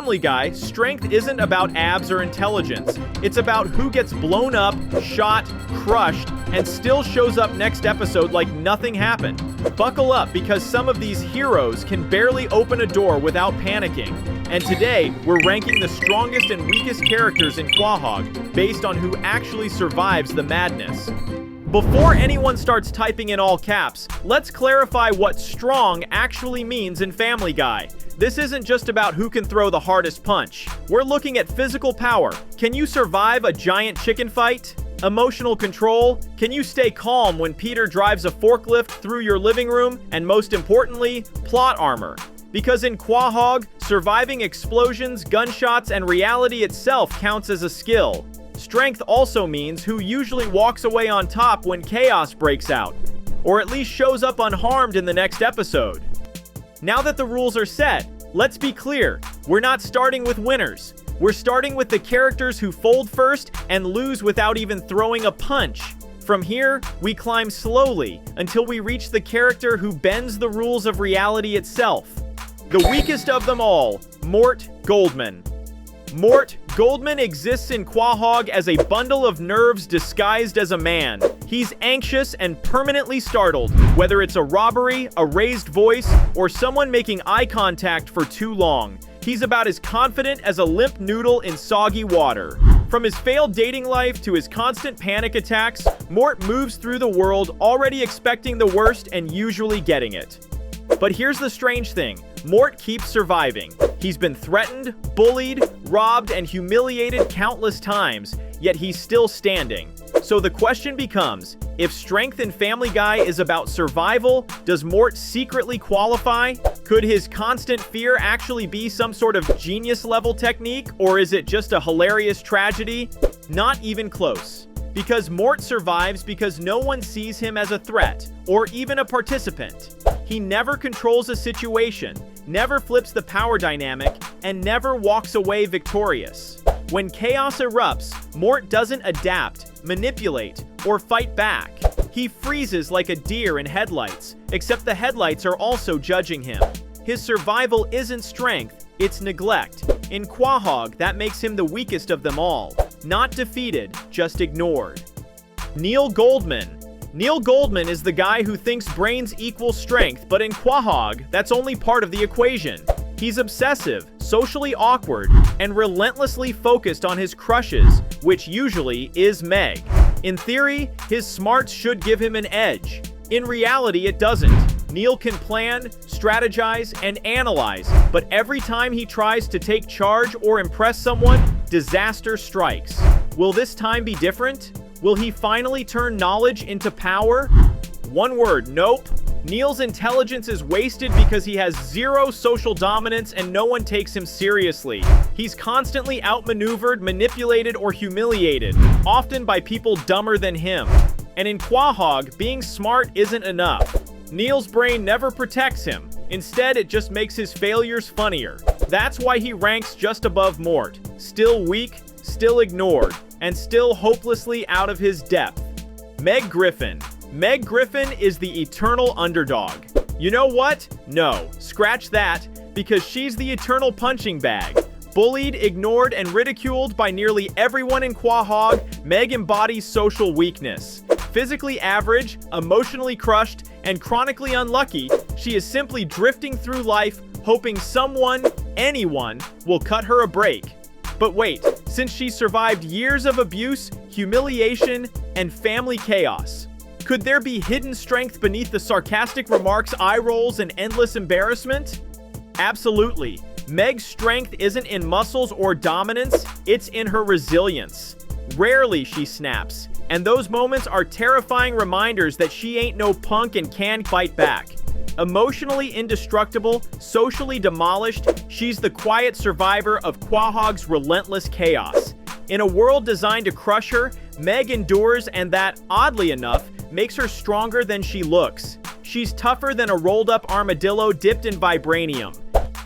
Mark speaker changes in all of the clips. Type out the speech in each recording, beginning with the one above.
Speaker 1: Family Guy, strength isn't about abs or intelligence. It's about who gets blown up, shot, crushed, and still shows up next episode like nothing happened. Buckle up, because some of these heroes can barely open a door without panicking. And today, we're ranking the strongest and weakest characters in Quahog based on who actually survives the madness. Before anyone starts typing in all caps, let's clarify what strong actually means in Family Guy. This isn't just about who can throw the hardest punch. We're looking at physical power. Can you survive a giant chicken fight? Emotional control? Can you stay calm when Peter drives a forklift through your living room? And most importantly, plot armor. Because in Quahog, surviving explosions, gunshots, and reality itself counts as a skill. Strength also means who usually walks away on top when chaos breaks out, or at least shows up unharmed in the next episode. Now that the rules are set, let's be clear, we're not starting with winners. We're starting with the characters who fold first and lose without even throwing a punch. From here, we climb slowly until we reach the character who bends the rules of reality itself. The weakest of them all, Mort Goldman. Mort Goldman exists in Quahog as a bundle of nerves disguised as a man. He's anxious and permanently startled, whether it's a robbery, a raised voice, or someone making eye contact for too long. He's about as confident as a limp noodle in soggy water. From his failed dating life to his constant panic attacks, Mort moves through the world already expecting the worst and usually getting it. But here's the strange thing. Mort keeps surviving. He's been threatened, bullied, robbed, and humiliated countless times, yet he's still standing. So the question becomes, if strength in Family Guy is about survival, does Mort secretly qualify? Could his constant fear actually be some sort of genius-level technique, or is it just a hilarious tragedy? Not even close. Because Mort survives because no one sees him as a threat, or even a participant. He never controls a situation, never flips the power dynamic, and never walks away victorious. When chaos erupts, Mort doesn't adapt, manipulate, or fight back. He freezes like a deer in headlights, except the headlights are also judging him. His survival isn't strength, it's neglect. In Quahog, that makes him the weakest of them all. Not defeated, just ignored. Neil Goldman. Neil Goldman is the guy who thinks brains equal strength, but in Quahog, that's only part of the equation. He's obsessive, socially awkward, and relentlessly focused on his crushes, which usually is Meg. In theory, his smarts should give him an edge. In reality, it doesn't. Neil can plan, strategize, and analyze, but every time he tries to take charge or impress someone, disaster strikes. Will this time be different? Will he finally turn knowledge into power? One word, nope. Neil's intelligence is wasted because he has zero social dominance and no one takes him seriously. He's constantly outmaneuvered, manipulated, or humiliated, often by people dumber than him. And in Quahog, being smart isn't enough. Neil's brain never protects him. Instead, it just makes his failures funnier. That's why he ranks just above Mort. Still weak, still ignored, and still hopelessly out of his depth. Meg Griffin. Meg Griffin is the eternal underdog. You know what? No, scratch that, because she's the eternal punching bag. Bullied, ignored, and ridiculed by nearly everyone in Quahog, Meg embodies social weakness. Physically average, emotionally crushed, and chronically unlucky, she is simply drifting through life, hoping someone, anyone, will cut her a break. But wait, since she survived years of abuse, humiliation, and family chaos, could there be hidden strength beneath the sarcastic remarks, eye rolls, and endless embarrassment? Absolutely. Meg's strength isn't in muscles or dominance, it's in her resilience. Rarely she snaps, and those moments are terrifying reminders that she ain't no punk and can fight back. Emotionally indestructible, socially demolished, she's the quiet survivor of Quahog's relentless chaos. In a world designed to crush her, Meg endures, and that, oddly enough, makes her stronger than she looks. She's tougher than a rolled-up armadillo dipped in vibranium.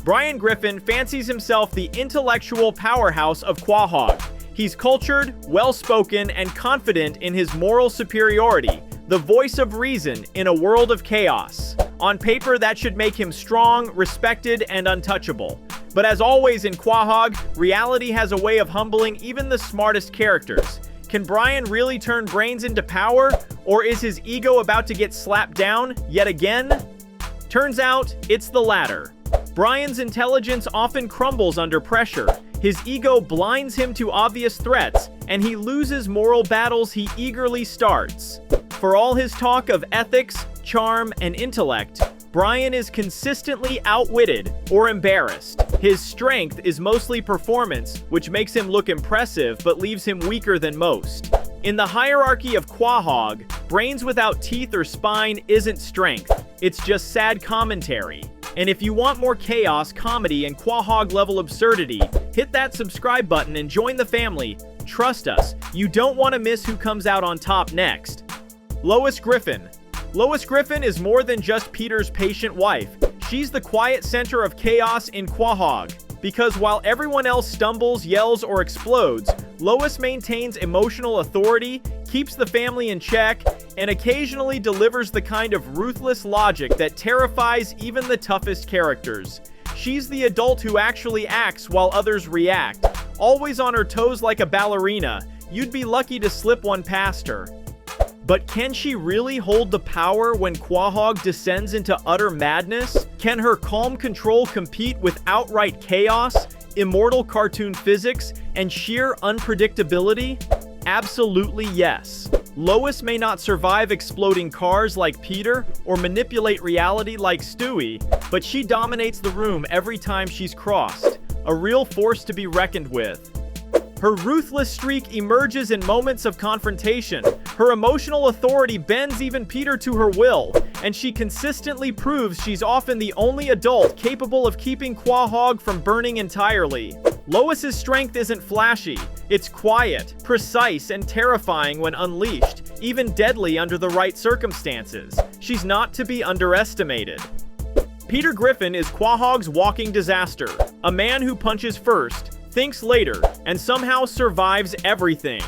Speaker 1: Brian Griffin fancies himself the intellectual powerhouse of Quahog. He's cultured, well-spoken, and confident in his moral superiority, the voice of reason in a world of chaos. On paper, that should make him strong, respected, and untouchable. But as always in Quahog, reality has a way of humbling even the smartest characters. Can Brian really turn brains into power, or is his ego about to get slapped down yet again? Turns out, it's the latter. Brian's intelligence often crumbles under pressure. His ego blinds him to obvious threats, and he loses moral battles he eagerly starts. For all his talk of ethics, charm, and intellect, Brian is consistently outwitted or embarrassed. His strength is mostly performance, which makes him look impressive but leaves him weaker than most. In the hierarchy of Quahog, brains without teeth or spine isn't strength, it's just sad commentary. And if you want more chaos, comedy, and Quahog-level absurdity, hit that subscribe button and join the family. Trust us, you don't want to miss who comes out on top next. Lois Griffin. Lois Griffin is more than just Peter's patient wife. She's the quiet center of chaos in Quahog. Because while everyone else stumbles, yells, or explodes, Lois maintains emotional authority, keeps the family in check, and occasionally delivers the kind of ruthless logic that terrifies even the toughest characters. She's the adult who actually acts while others react, always on her toes like a ballerina. You'd be lucky to slip one past her. But can she really hold the power when Quahog descends into utter madness? Can her calm control compete with outright chaos, immortal cartoon physics, and sheer unpredictability? Absolutely yes. Lois may not survive exploding cars like Peter or manipulate reality like Stewie, but she dominates the room every time she's crossed. A real force to be reckoned with. Her ruthless streak emerges in moments of confrontation. Her emotional authority bends even Peter to her will, and she consistently proves she's often the only adult capable of keeping Quahog from burning entirely. Lois's strength isn't flashy. It's quiet, precise, and terrifying when unleashed, even deadly under the right circumstances. She's not to be underestimated. Peter Griffin is Quahog's walking disaster, a man who punches first, thinks later, and somehow survives everything.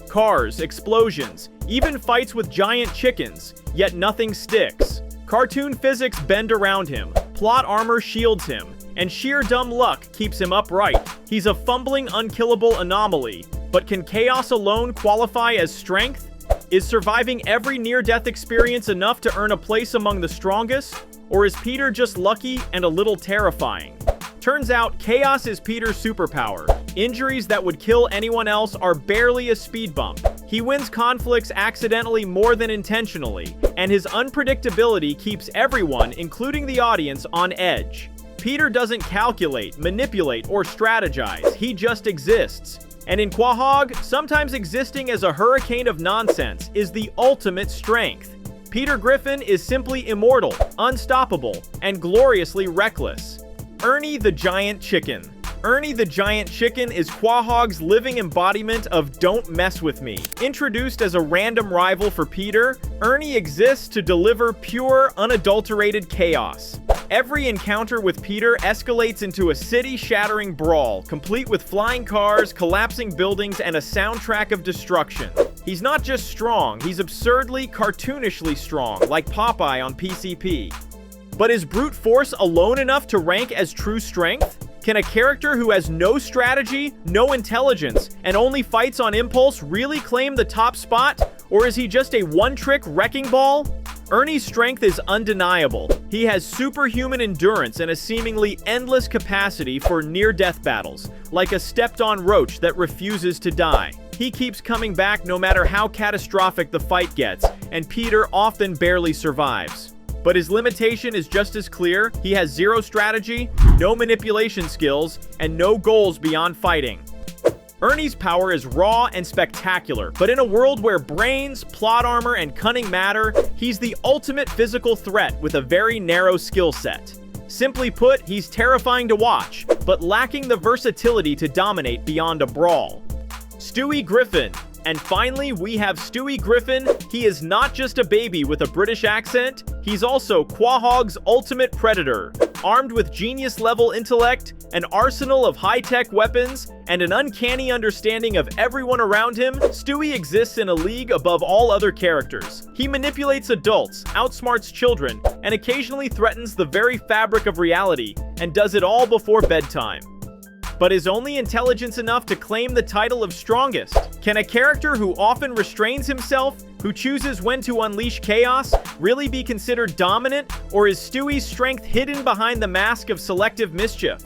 Speaker 1: Cars, explosions, even fights with giant chickens, yet nothing sticks. Cartoon physics bend around him, plot armor shields him, and sheer dumb luck keeps him upright. He's a fumbling, unkillable anomaly, but can chaos alone qualify as strength? Is surviving every near-death experience enough to earn a place among the strongest? Or is Peter just lucky and a little terrifying? Turns out, chaos is Peter's superpower. Injuries that would kill anyone else are barely a speed bump. He wins conflicts accidentally more than intentionally, and his unpredictability keeps everyone, including the audience, on edge. Peter doesn't calculate, manipulate, or strategize. He just exists. And in Quahog, sometimes existing as a hurricane of nonsense is the ultimate strength. Peter Griffin is simply immortal, unstoppable, and gloriously reckless. Ernie the Giant Chicken. Ernie the Giant Chicken is Quahog's living embodiment of "don't mess with me." Introduced as a random rival for Peter, Ernie exists to deliver pure, unadulterated chaos. Every encounter with Peter escalates into a city-shattering brawl, complete with flying cars, collapsing buildings, and a soundtrack of destruction. He's not just strong, he's absurdly, cartoonishly strong, like Popeye on PCP. But is brute force alone enough to rank as true strength? Can a character who has no strategy, no intelligence, and only fights on impulse really claim the top spot? Or is he just a one-trick wrecking ball? Ernie's strength is undeniable. He has superhuman endurance and a seemingly endless capacity for near-death battles, like a stepped-on roach that refuses to die. He keeps coming back no matter how catastrophic the fight gets, and Peter often barely survives. But his limitation is just as clear. He has zero strategy, no manipulation skills, and no goals beyond fighting. Ernie's power is raw and spectacular, but in a world where brains, plot armor, and cunning matter, he's the ultimate physical threat with a very narrow skill set. Simply put, he's terrifying to watch, but lacking the versatility to dominate beyond a brawl. Stewie Griffin. And finally, we have Stewie Griffin. He is not just a baby with a British accent, he's also Quahog's ultimate predator. Armed with genius-level intellect, an arsenal of high-tech weapons, and an uncanny understanding of everyone around him, Stewie exists in a league above all other characters. He manipulates adults, outsmarts children, and occasionally threatens the very fabric of reality, and does it all before bedtime. But is only intelligence enough to claim the title of strongest? Can a character who often restrains himself, who chooses when to unleash chaos, really be considered dominant, or is Stewie's strength hidden behind the mask of selective mischief?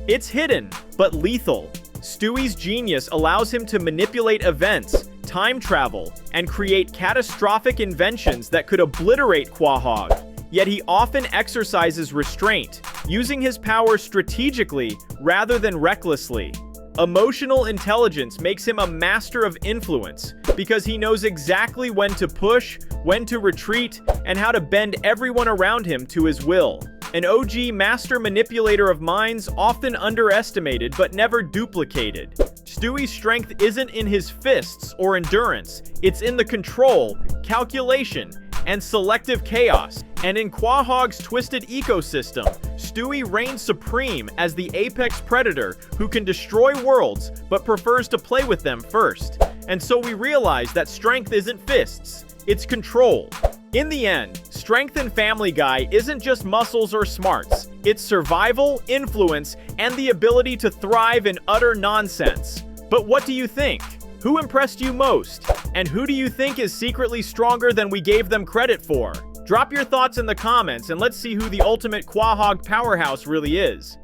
Speaker 1: It's hidden, but lethal. Stewie's genius allows him to manipulate events, time travel, and create catastrophic inventions that could obliterate Quahog. Yet he often exercises restraint, using his power strategically rather than recklessly. Emotional intelligence makes him a master of influence because he knows exactly when to push, when to retreat, and how to bend everyone around him to his will. An OG master manipulator of minds, often underestimated but never duplicated. Stewie's strength isn't in his fists or endurance, it's in the control, calculation, and selective chaos. And in Quahog's twisted ecosystem, Stewie reigns supreme as the apex predator who can destroy worlds but prefers to play with them first. And so we realize that strength isn't fists, it's control. In the end, strength in Family Guy isn't just muscles or smarts, it's survival, influence, and the ability to thrive in utter nonsense. But what do you think? Who impressed you most? And who do you think is secretly stronger than we gave them credit for? Drop your thoughts in the comments and let's see who the ultimate Quahog powerhouse really is.